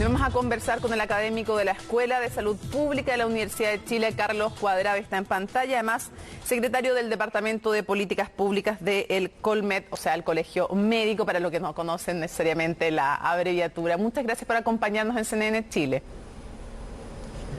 Vamos a conversar con el académico de la Escuela de Salud Pública de la Universidad de Chile, Carlos Cuadrado, está en pantalla, además secretario del Departamento de Políticas Públicas del Colmed, o sea, el Colegio Médico, para los que no conocen necesariamente la abreviatura. Muchas gracias por acompañarnos en CNN Chile.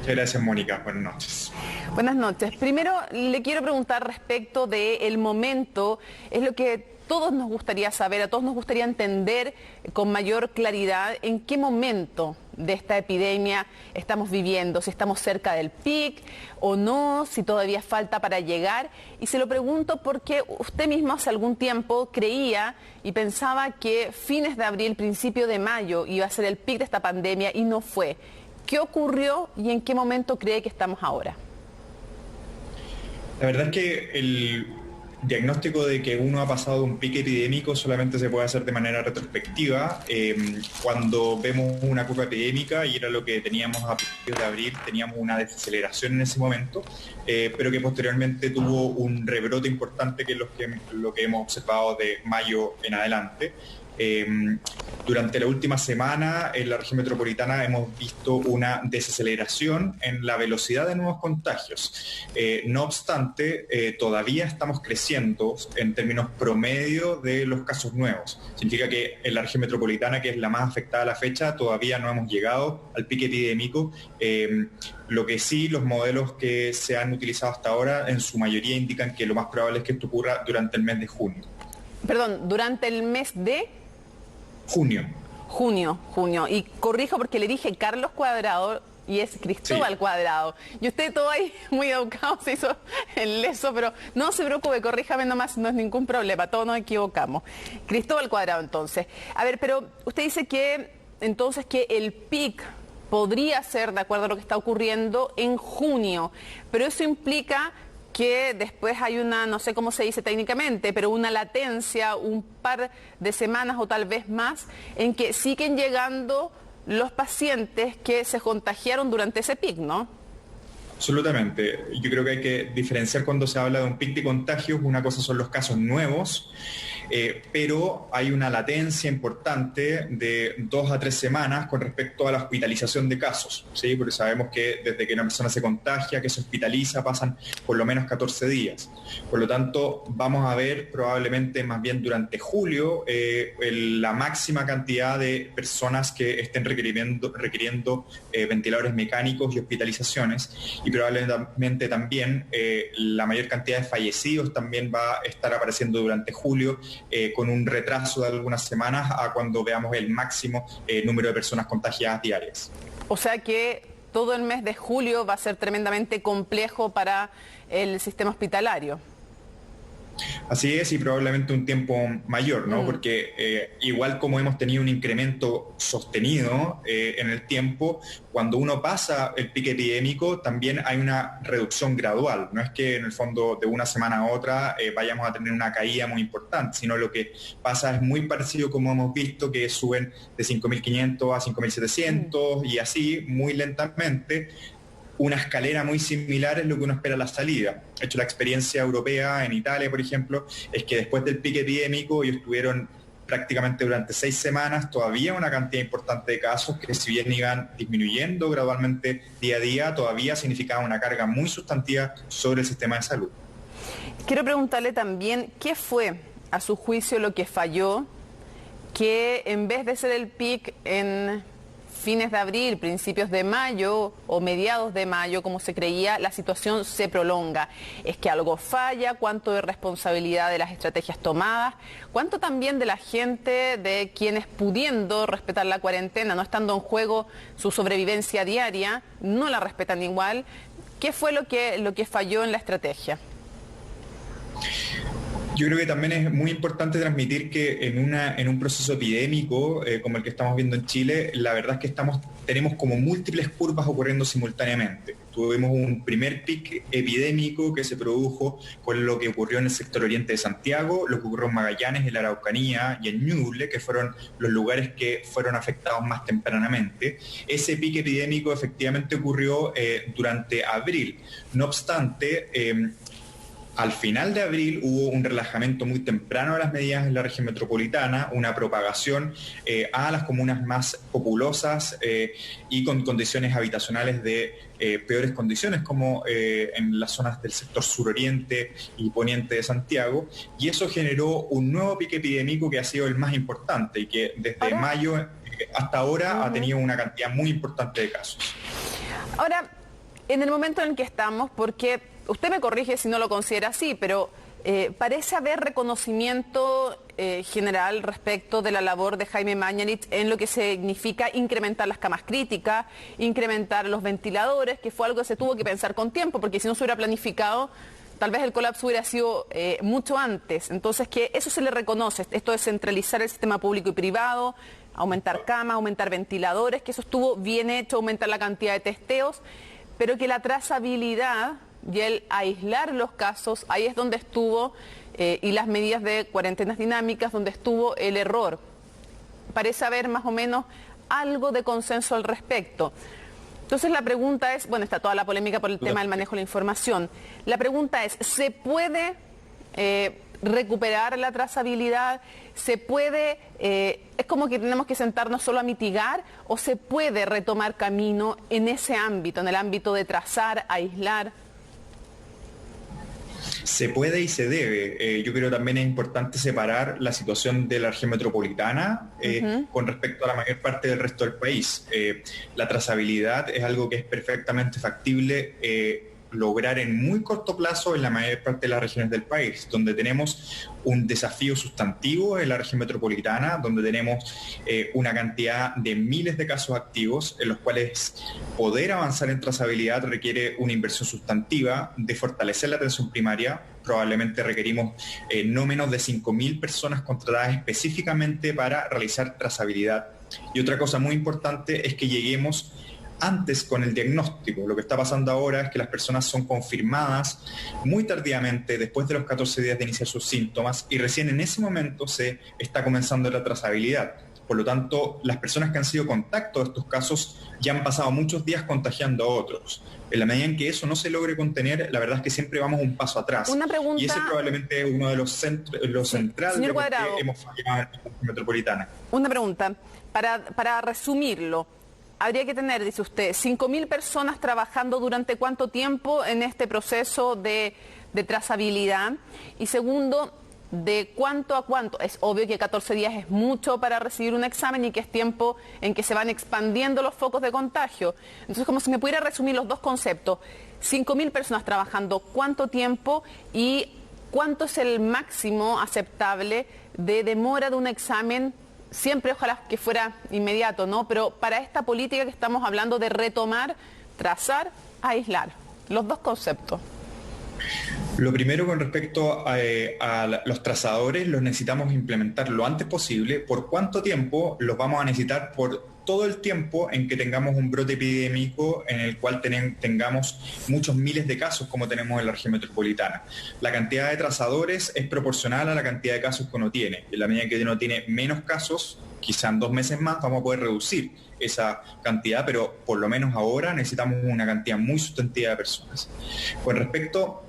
Muchas gracias, Mónica. Buenas noches. Buenas noches. Primero, le quiero preguntar respecto del momento, es lo que todos nos gustaría saber, a todos nos gustaría entender con mayor claridad en qué momento de esta epidemia estamos viviendo, si estamos cerca del pic o no, si todavía falta para llegar. Y se lo pregunto porque usted mismo hace algún tiempo creía y pensaba que fines de abril, principio de mayo iba a ser el pic de esta pandemia y no fue. ¿Qué ocurrió y en qué momento cree que estamos ahora? La verdad es que el diagnóstico de que uno ha pasado un pico epidémico solamente se puede hacer de manera retrospectiva. Cuando vemos una curva epidémica, y era lo que teníamos a principios de abril, teníamos una desaceleración en ese momento, pero que posteriormente tuvo un rebrote importante, que es lo que hemos observado de mayo en adelante. Durante la última semana en la región metropolitana hemos visto una desaceleración en la velocidad de nuevos contagios. No obstante, todavía estamos creciendo en términos promedio de los casos nuevos. Significa que en la región metropolitana, que es la más afectada a la fecha, todavía no hemos llegado al pico epidémico. Lo que sí, los modelos que se han utilizado hasta ahora en su mayoría indican que lo más probable es que esto ocurra durante el mes de junio. Perdón, durante el mes de... Junio. Junio. Y corrijo porque le dije Carlos Cuadrado y es Cristóbal sí. Cuadrado. Y usted todo ahí muy educado se hizo el leso, pero no se preocupe, corríjame nomás, no es ningún problema, todos nos equivocamos. Cristóbal Cuadrado entonces. A ver, pero usted dice que entonces que el pic podría ser, de acuerdo a lo que está ocurriendo, en junio, pero eso implica que después hay una, no sé cómo se dice técnicamente, pero una latencia, un par de semanas o tal vez más, en que siguen llegando los pacientes que se contagiaron durante ese pic, ¿no? Absolutamente. Yo creo que hay que diferenciar cuando se habla de un pic de contagios. Una cosa son los casos nuevos, pero hay una latencia importante de 2 a 3 semanas con respecto a la hospitalización de casos, ¿sí? Porque sabemos que desde que una persona se contagia, que se hospitaliza, pasan por lo menos 14 días. Por lo tanto, vamos a ver probablemente más bien durante julio la máxima cantidad de personas que estén requiriendo ventiladores mecánicos y hospitalizaciones. Y probablemente también la mayor cantidad de fallecidos también va a estar apareciendo durante julio, con un retraso de algunas semanas a cuando veamos el máximo número de personas contagiadas diarias. O sea que todo el mes de julio va a ser tremendamente complejo para el sistema hospitalario. Así es, y probablemente un tiempo mayor, ¿no? Porque igual como hemos tenido un incremento sostenido en el tiempo, cuando uno pasa el pico epidémico también hay una reducción gradual. No es que en el fondo de una semana a otra vayamos a tener una caída muy importante, sino lo que pasa es muy parecido como hemos visto, que suben de 5.500 a 5.700 y así muy lentamente. Una escalera muy similar es lo que uno espera a la salida. De hecho, la experiencia europea en Italia, por ejemplo, es que después del pico epidémico ellos tuvieron prácticamente durante 6 semanas todavía una cantidad importante de casos que, si bien iban disminuyendo gradualmente día a día, todavía significaba una carga muy sustantiva sobre el sistema de salud. Quiero preguntarle también, ¿qué fue a su juicio lo que falló, que en vez de ser el pic en fines de abril, principios de mayo o mediados de mayo, como se creía, la situación se prolonga? ¿Es que algo falla? ¿Cuánto de responsabilidad de las estrategias tomadas? ¿Cuánto también de la gente, de quienes pudiendo respetar la cuarentena, no estando en juego su sobrevivencia diaria, no la respetan igual? ¿Qué fue lo que falló en la estrategia? Yo creo que también es muy importante transmitir que en un proceso epidémico como el que estamos viendo en Chile, la verdad es que tenemos como múltiples curvas ocurriendo simultáneamente. Tuvimos un primer pic epidémico que se produjo con lo que ocurrió en el sector oriente de Santiago, lo que ocurrió en Magallanes, en la Araucanía y en Ñuble, que fueron los lugares que fueron afectados más tempranamente. Ese pic epidémico efectivamente ocurrió durante abril. No obstante, Al final de abril hubo un relajamiento muy temprano de las medidas en la región metropolitana, una propagación a las comunas más populosas y con condiciones habitacionales de peores condiciones, como en las zonas del sector suroriente y poniente de Santiago, y eso generó un nuevo pique epidémico que ha sido el más importante y que desde mayo hasta ahora ha tenido una cantidad muy importante de casos. Ahora, en el momento en el que estamos, porque usted me corrige si no lo considera así, pero parece haber reconocimiento general respecto de la labor de Jaime Mañalich en lo que significa incrementar las camas críticas, incrementar los ventiladores, que fue algo que se tuvo que pensar con tiempo, porque si no se hubiera planificado, tal vez el colapso hubiera sido mucho antes. Entonces, que eso se le reconoce, esto de centralizar el sistema público y privado, aumentar camas, aumentar ventiladores, que eso estuvo bien hecho, aumentar la cantidad de testeos, pero que la trazabilidad y el aislar los casos, ahí es donde estuvo, y las medidas de cuarentenas dinámicas, donde estuvo el error. Parece haber más o menos algo de consenso al respecto. Entonces la pregunta es, bueno, está toda la polémica por el tema del manejo de la información. La pregunta es, ¿se puede recuperar la trazabilidad? ¿Se puede, es como que tenemos que sentarnos solo a mitigar, o se puede retomar camino en ese ámbito, en el ámbito de trazar, aislar? Se puede y se debe. Yo creo también es importante separar la situación de la región metropolitana con respecto a la mayor parte del resto del país. La trazabilidad es algo que es perfectamente factible lograr en muy corto plazo en la mayor parte de las regiones del país, donde tenemos un desafío sustantivo en la región metropolitana, donde tenemos una cantidad de miles de casos activos, en los cuales poder avanzar en trazabilidad requiere una inversión sustantiva de fortalecer la atención primaria. Probablemente requerimos no menos de 5.000 personas contratadas específicamente para realizar trazabilidad. Y otra cosa muy importante es que lleguemos antes con el diagnóstico. Lo que está pasando ahora es que las personas son confirmadas muy tardíamente, después de los 14 días de iniciar sus síntomas, y recién en ese momento se está comenzando la trazabilidad. Por lo tanto, las personas que han sido contacto de estos casos ya han pasado muchos días contagiando a otros. En la medida en que eso no se logre contener, la verdad es que siempre vamos un paso atrás. Una pregunta, y ese probablemente es uno de los centrales de por qué hemos fallado en la metropolitana. Una pregunta, para resumirlo. Habría que tener, dice usted, 5.000 personas trabajando durante cuánto tiempo en este proceso de trazabilidad. Y segundo, de cuánto a cuánto. Es obvio que 14 días es mucho para recibir un examen y que es tiempo en que se van expandiendo los focos de contagio. Entonces, como si me pudiera resumir los dos conceptos. 5.000 personas trabajando, ¿cuánto tiempo? Y ¿cuánto es el máximo aceptable de demora de un examen? Siempre ojalá que fuera inmediato, ¿no? Pero para esta política que estamos hablando de retomar, trazar, aislar, los dos conceptos. Lo primero, con respecto a los trazadores, los necesitamos implementar lo antes posible. ¿Por cuánto tiempo? Los vamos a necesitar por todo el tiempo en que tengamos un brote epidémico en el cual tengamos muchos miles de casos como tenemos en la región metropolitana. La cantidad de trazadores es proporcional a la cantidad de casos que uno tiene. En la medida que uno tiene menos casos, quizá en 2 meses más vamos a poder reducir esa cantidad, pero por lo menos ahora necesitamos una cantidad muy sustantiva de personas. Con respecto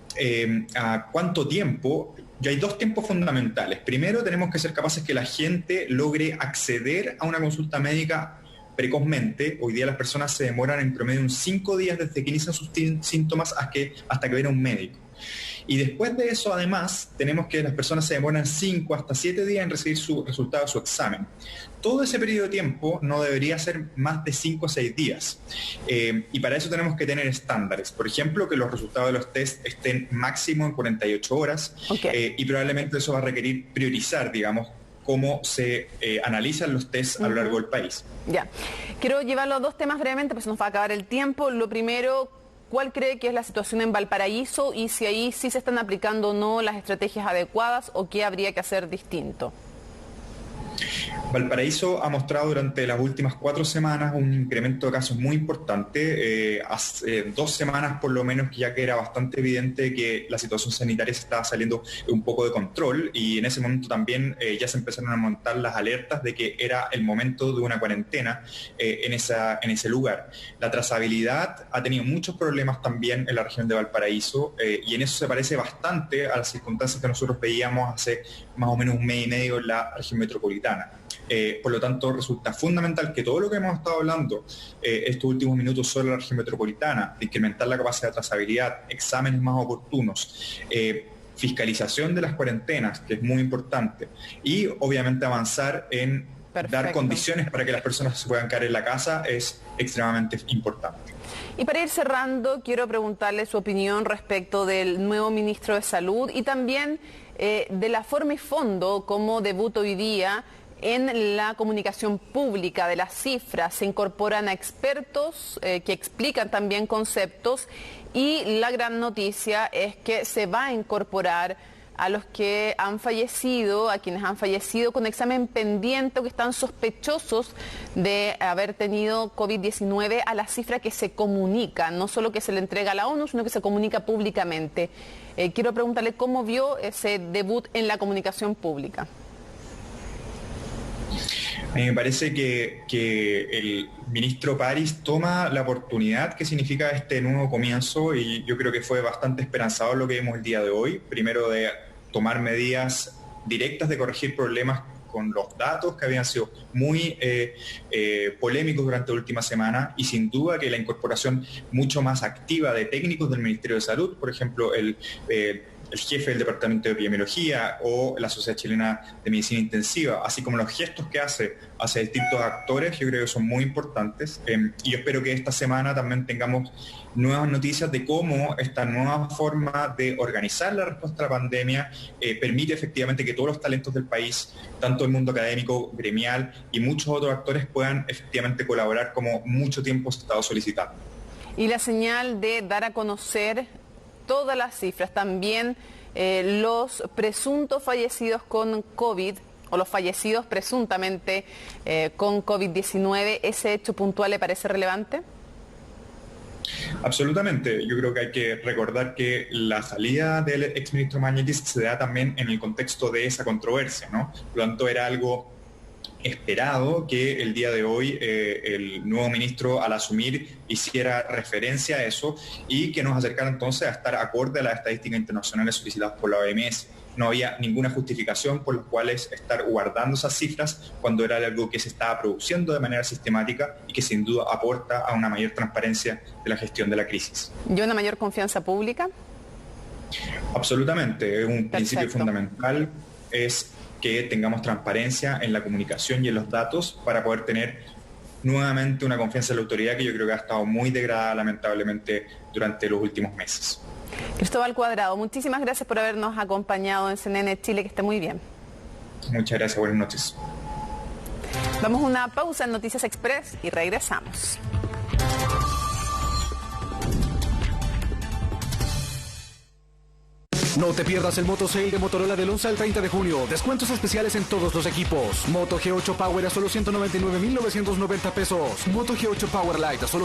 a cuánto tiempo, ya hay 2 tiempos fundamentales. Primero, tenemos que ser capaces que la gente logre acceder a una consulta médica precozmente. Hoy día las personas se demoran en promedio unos 5 días desde que inician sus síntomas hasta que ven a un médico. Y después de eso, además, tenemos que las personas se demoran 5 hasta 7 días en recibir su resultado de su examen. Todo ese periodo de tiempo no debería ser más de 5 o 6 días. Y para eso tenemos que tener estándares. Por ejemplo, que los resultados de los test estén máximo en 48 horas. Y probablemente eso va a requerir priorizar, digamos, cómo se analizan los tests a lo largo del país. Ya. Quiero llevarlo a 2 temas brevemente, pues nos va a acabar el tiempo. Lo primero, ¿cuál cree que es la situación en Valparaíso y si ahí sí se están aplicando o no las estrategias adecuadas o qué habría que hacer distinto? Valparaíso ha mostrado durante las últimas 4 semanas un incremento de casos muy importante. Hace 2 semanas por lo menos ya que era bastante evidente que la situación sanitaria se estaba saliendo un poco de control, y en ese momento también ya se empezaron a montar las alertas de que era el momento de una cuarentena en ese lugar. La trazabilidad ha tenido muchos problemas también en la región de Valparaíso, y en eso se parece bastante a las circunstancias que nosotros veíamos hace más o menos un mes y medio en la región metropolitana. Por lo tanto, resulta fundamental que todo lo que hemos estado hablando estos últimos minutos sobre la región metropolitana, de incrementar la capacidad de trazabilidad, exámenes más oportunos, fiscalización de las cuarentenas, que es muy importante, y obviamente avanzar en dar condiciones para que las personas se puedan quedar en la casa, es extremadamente importante. Y para ir cerrando, quiero preguntarle su opinión respecto del nuevo ministro de Salud y también de la forma y fondo como debuta hoy día en la comunicación pública de las cifras. Se incorporan a expertos que explican también conceptos, y la gran noticia es que se va a incorporar a los que han fallecido, a quienes han fallecido con examen pendiente o que están sospechosos de haber tenido COVID-19 a la cifra que se comunica, no solo que se le entrega a la ONU, sino que se comunica públicamente. Quiero preguntarle cómo vio ese debut en la comunicación pública. A mí me parece que el ministro París toma la oportunidad que significa este nuevo comienzo, y yo creo que fue bastante esperanzador lo que vimos el día de hoy. Primero, de tomar medidas directas de corregir problemas con los datos que habían sido muy polémicos durante la última semana, y sin duda que la incorporación mucho más activa de técnicos del Ministerio de Salud, por ejemplo, el jefe del Departamento de Epidemiología o la Sociedad Chilena de Medicina Intensiva, así como los gestos que hace hacia distintos actores, yo creo que son muy importantes. Y yo espero que esta semana también tengamos nuevas noticias de cómo esta nueva forma de organizar la respuesta a la pandemia permite efectivamente que todos los talentos del país, tanto el mundo académico, gremial y muchos otros actores, puedan efectivamente colaborar como mucho tiempo se ha estado solicitando. Y la señal de dar a conocer todas las cifras, también los presuntos fallecidos con COVID o los fallecidos presuntamente con COVID-19, ¿ese hecho puntual le parece relevante? Absolutamente. Yo creo que hay que recordar que la salida del exministro Mañalich se da también en el contexto de esa controversia, ¿no? Por lo tanto, era algo esperado que el día de hoy el nuevo ministro, al asumir, hiciera referencia a eso y que nos acercara entonces a estar acorde a las estadísticas internacionales solicitadas por la OMS. No había ninguna justificación por las cuales estar guardando esas cifras cuando era algo que se estaba produciendo de manera sistemática y que sin duda aporta a una mayor transparencia de la gestión de la crisis. ¿Y una mayor confianza pública? Absolutamente. Un principio fundamental es que tengamos transparencia en la comunicación y en los datos para poder tener nuevamente una confianza en la autoridad que yo creo que ha estado muy degradada lamentablemente durante los últimos meses. Cristóbal Cuadrado, muchísimas gracias por habernos acompañado en CNN Chile, que esté muy bien. Muchas gracias, buenas noches. Vamos a una pausa en Noticias Express y regresamos. No te pierdas el Moto Sale de Motorola del 11 al 30 de junio. Descuentos especiales en todos los equipos. Moto G8 Power a solo $199,990. Moto G8 Power Lite a solo